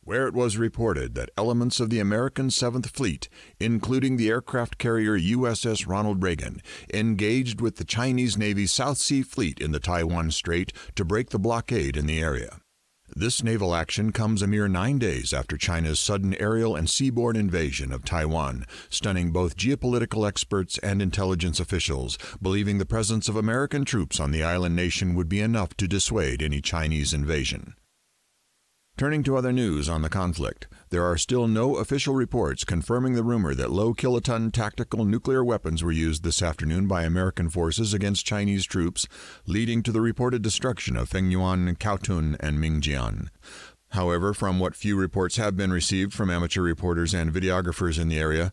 where it was reported that elements of the American 7th Fleet, including the aircraft carrier USS Ronald Reagan, engaged with the Chinese Navy's South Sea Fleet in the Taiwan Strait to break the blockade in the area. This naval action comes a mere 9 days after China's sudden aerial and seaborne invasion of Taiwan, stunning both geopolitical experts and intelligence officials, believing the presence of American troops on the island nation would be enough to dissuade any Chinese invasion. Turning to other news on the conflict, there are still no official reports confirming the rumor that low-kiloton tactical nuclear weapons were used this afternoon by American forces against Chinese troops, leading to the reported destruction of Fengyuan, Kaotun, and Mingjian. However, from what few reports have been received from amateur reporters and videographers in the area,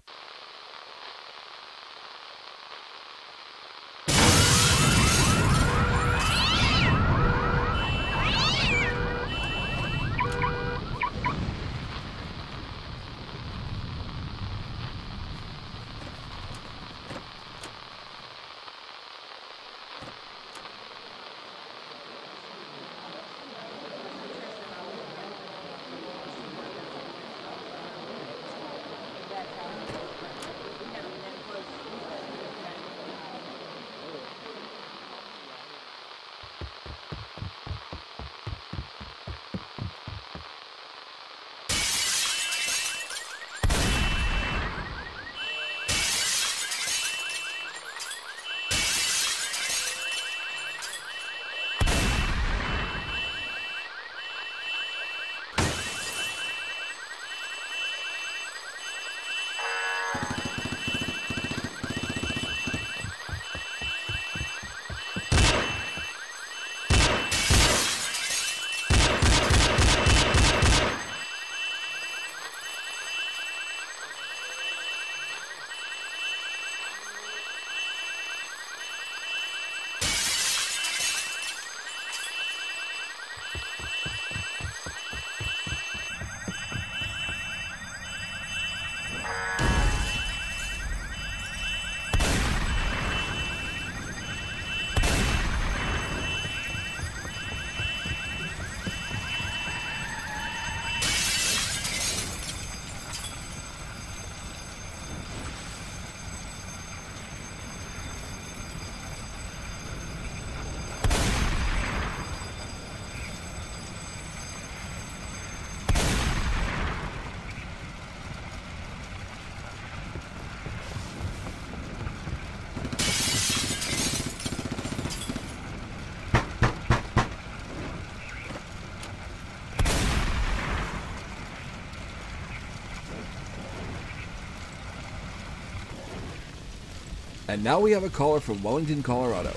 And now we have a caller from Wellington, Colorado.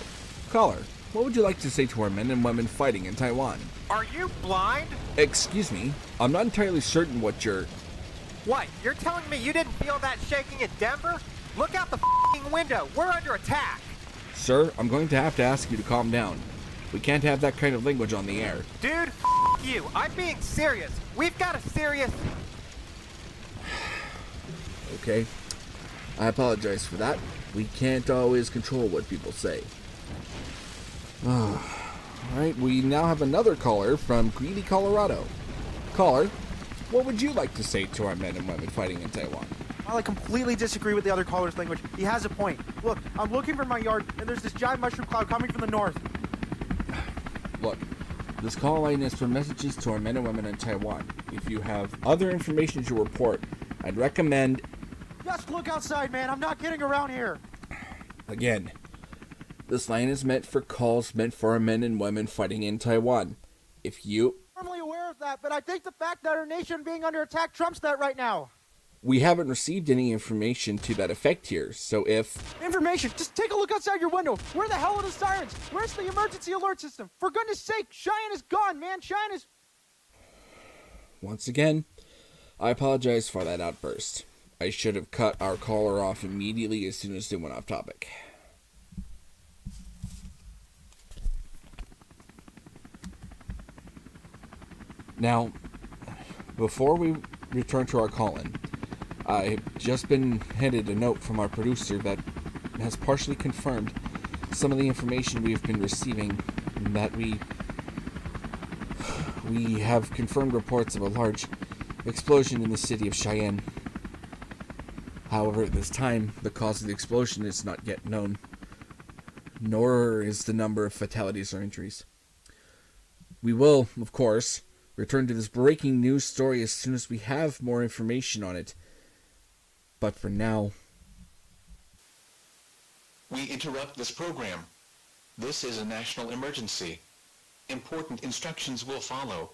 Caller, what would you like to say to our men and women fighting in Taiwan? Are you blind? Excuse me, I'm not entirely certain what you're... What, you're telling me you didn't feel that shaking in Denver? Look out the f***ing window, we're under attack! Sir, I'm going to have to ask you to calm down. We can't have that kind of language on the air. Dude, f*** you, I'm being serious. We've got a serious... Okay, I apologize for that. We can't always control what people say. Alright, we now have another caller from Greeley, Colorado. Caller, what would you like to say to our men and women fighting in Taiwan? Well, I completely disagree with the other caller's language. He has a point. Look, I'm looking for my yard, and there's this giant mushroom cloud coming from the north. Look, this call line is for messages to our men and women in Taiwan. If you have other information to report, I'd recommend... Just look outside, man. I'm not kidding around here. Again, this line is meant for calls meant for our men and women fighting in Taiwan. If you... I'm normally aware of that, but I think the fact that our nation being under attack trumps that right now. We haven't received any information to that effect here, so if... Information? Just take a look outside your window. Where the hell are the sirens? Where's the emergency alert system? For goodness sake, Cheyenne is gone, man. Cheyenne is... Once again, I apologize for that outburst. I should have cut our caller off immediately as soon as they went off topic. Now, before we return to our call-in, I've just been handed a note from our producer that has partially confirmed some of the information we've been receiving, that we have confirmed reports of a large explosion in the city of Cheyenne. However, at this time, the cause of the explosion is not yet known, nor is the number of fatalities or injuries. We will, of course, return to this breaking news story as soon as we have more information on it. But for now, we interrupt this program. This is a national emergency. Important instructions will follow.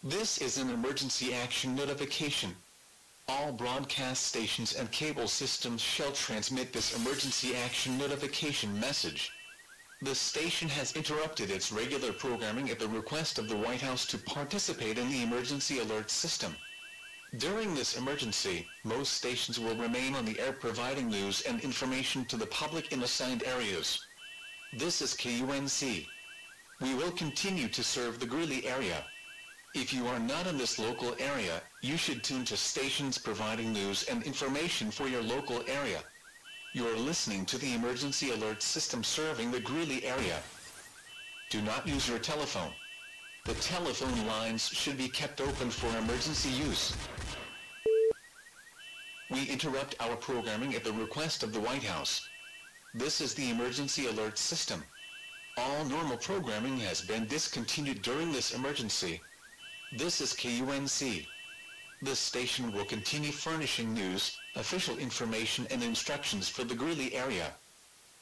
This is an emergency action notification. All broadcast stations and cable systems shall transmit this emergency action notification message. The station has interrupted its regular programming at the request of the White House to participate in the emergency alert system. During this emergency, most stations will remain on the air providing news and information to the public in assigned areas. This is KUNC. We will continue to serve the Greeley area. If you are not in this local area, you should tune to stations providing news and information for your local area. You are listening to the emergency alert system serving the Greeley area. Do not use your telephone. The telephone lines should be kept open for emergency use. We interrupt our programming at the request of the White House. This is the emergency alert system. All normal programming has been discontinued during this emergency. This is KUNC. This station will continue furnishing news, official information and instructions for the Greeley area.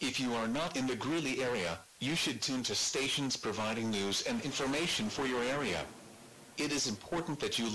If you are not in the Greeley area, you should tune to stations providing news and information for your area. It is important that you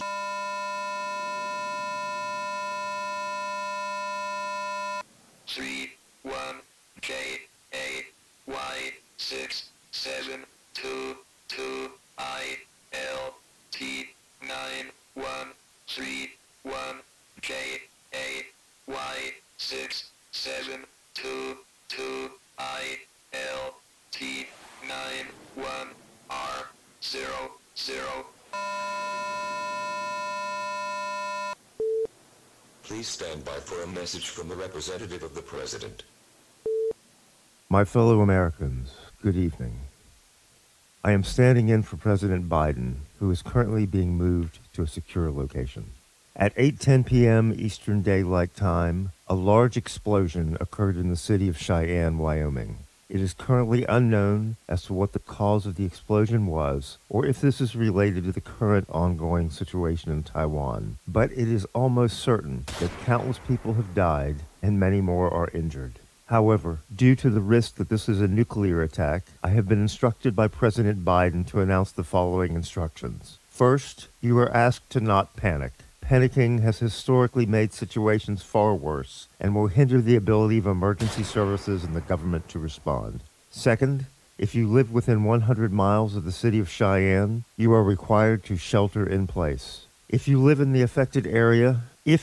Please stand by for a message from the representative of the President. My fellow Americans, good evening. I am standing in for President Biden, who is currently being moved to a secure location. At 8:10 p.m. Eastern Daylight Time, a large explosion occurred in the city of Cheyenne, Wyoming. It is currently unknown as to what the cause of the explosion was, or if this is related to the current ongoing situation in Taiwan, but it is almost certain that countless people have died and many more are injured. However, due to the risk that this is a nuclear attack, I have been instructed by President Biden to announce the following instructions. First, you are asked to not panic. Panicking has historically made situations far worse and will hinder the ability of emergency services and the government to respond. Second, if you live within 100 miles of the city of Cheyenne, you are required to shelter in place. If you live in the affected area, you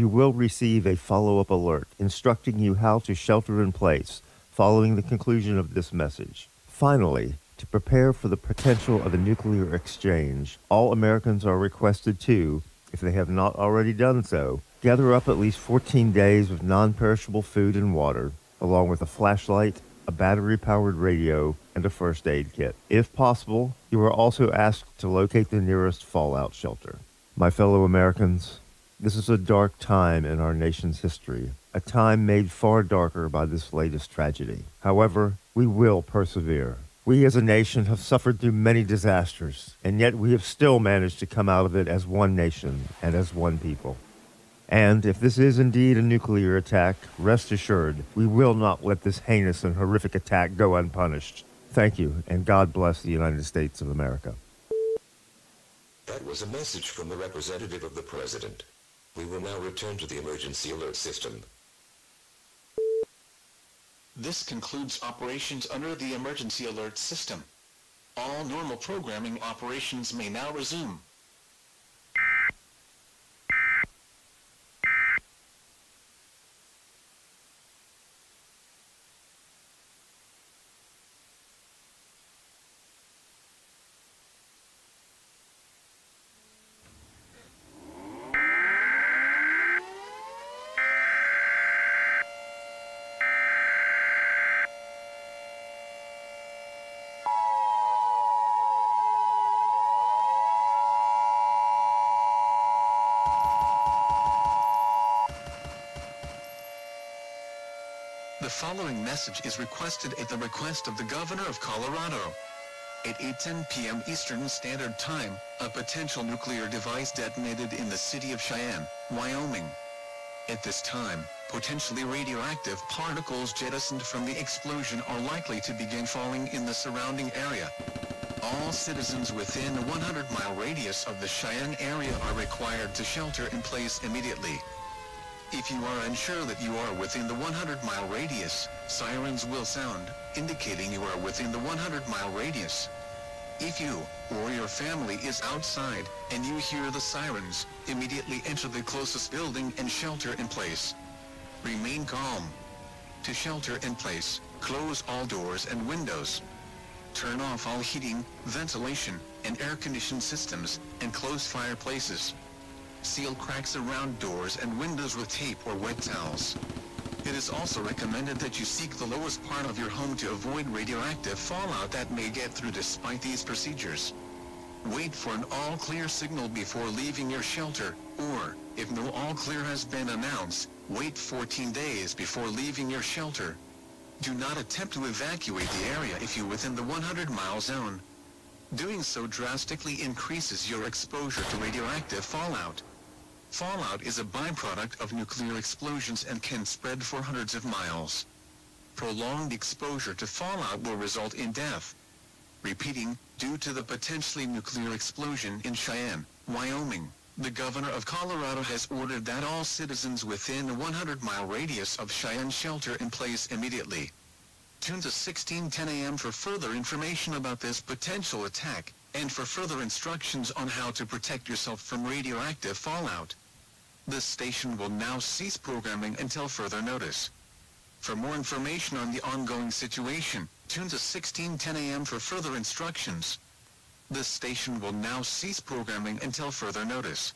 will receive a follow-up alert instructing you how to shelter in place following the conclusion of this message. Finally, to prepare for the potential of a nuclear exchange, all Americans are requested to, if they have not already done so, gather up at least 14 days of non-perishable food and water, along with a flashlight, a battery-powered radio, and a first aid kit. If possible, you are also asked to locate the nearest fallout shelter. My fellow Americans, this is a dark time in our nation's history, a time made far darker by this latest tragedy. However, we will persevere. We as a nation have suffered through many disasters, and yet we have still managed to come out of it as one nation and as one people. And if this is indeed a nuclear attack, rest assured, we will not let this heinous and horrific attack go unpunished. Thank you, and God bless the United States of America. That was a message from the representative of the President. We will now return to the emergency alert system. This concludes operations under the emergency alert system. All normal programming operations may now resume. following message is requested at the request of the Governor of Colorado. At 8:10 p.m. Eastern Standard Time, a potential nuclear device detonated in the city of Cheyenne, Wyoming. At this time, potentially radioactive particles jettisoned from the explosion are likely to begin falling in the surrounding area. All citizens within a 100-mile radius of the Cheyenne area are required to shelter in place immediately. If you are unsure that you are within the 100-mile radius, sirens will sound, indicating you are within the 100-mile radius. If you, or your family is outside, and you hear the sirens, immediately enter the closest building and shelter in place. Remain calm. To shelter in place, close all doors and windows. Turn off all heating, ventilation, and air-conditioned systems, and close fireplaces. Seal cracks around doors and windows with tape or wet towels. It is also recommended that you seek the lowest part of your home to avoid radioactive fallout that may get through despite these procedures. Wait for an all-clear signal before leaving your shelter, or, if no all-clear has been announced, wait 14 days before leaving your shelter. Do not attempt to evacuate the area if you're within the 100-mile zone. Doing so drastically increases your exposure to radioactive fallout. Fallout is a byproduct of nuclear explosions and can spread for hundreds of miles. Prolonged exposure to fallout will result in death. Repeating, due to the potentially nuclear explosion in Cheyenne, Wyoming, the Governor of Colorado has ordered that all citizens within a 100-mile radius of Cheyenne shelter in place immediately. Tune to 1610 AM for further information about this potential attack, and for further instructions on how to protect yourself from radioactive fallout. This station will now cease programming until further notice. For more information on the ongoing situation, tune to 1610 AM for further instructions. This station will now cease programming until further notice.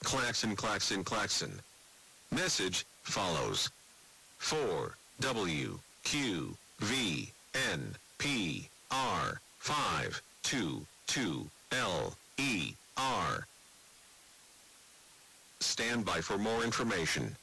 Klaxon, klaxon, klaxon. Message follows. 4 W Q V N P R 522 L E R. Stand by for more information.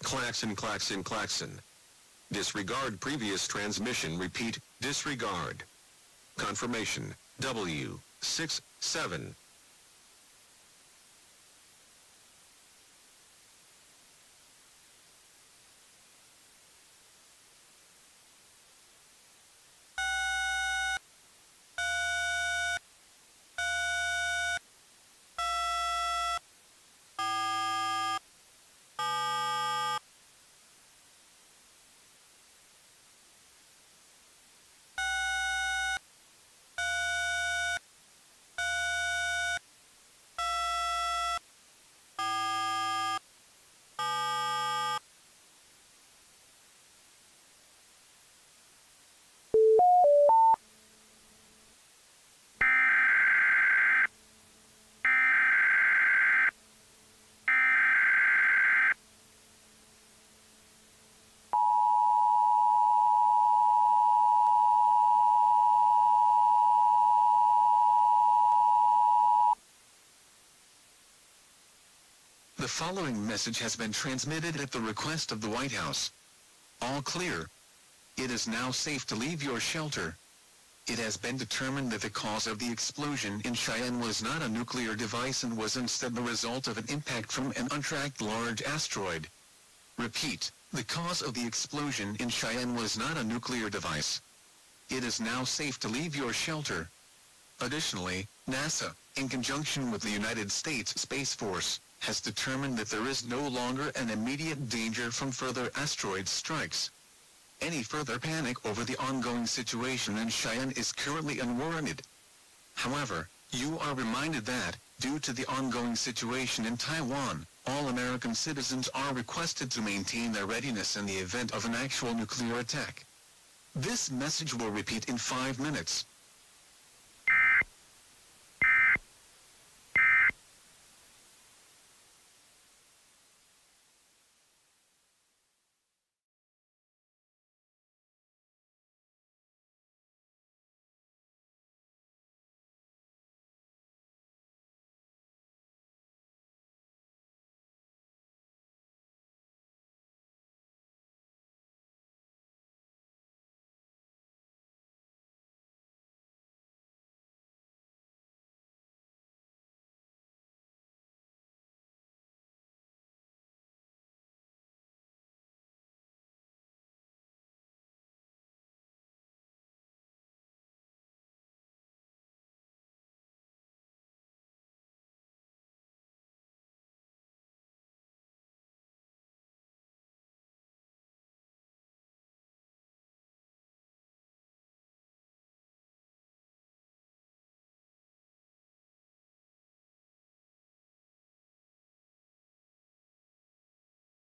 Klaxon, klaxon, klaxon. Disregard previous transmission. Repeat, disregard. Confirmation, W67. The following message has been transmitted at the request of the White House. All clear. It is now safe to leave your shelter. It has been determined that the cause of the explosion in Cheyenne was not a nuclear device and was instead the result of an impact from an untracked large asteroid. Repeat, the cause of the explosion in Cheyenne was not a nuclear device. It is now safe to leave your shelter. Additionally, NASA, in conjunction with the United States Space Force, has determined that there is no longer an immediate danger from further asteroid strikes. Any further panic over the ongoing situation in Cheyenne is currently unwarranted. However, you are reminded that, due to the ongoing situation in Taiwan, all American citizens are requested to maintain their readiness in the event of an actual nuclear attack. This message will repeat in 5 minutes.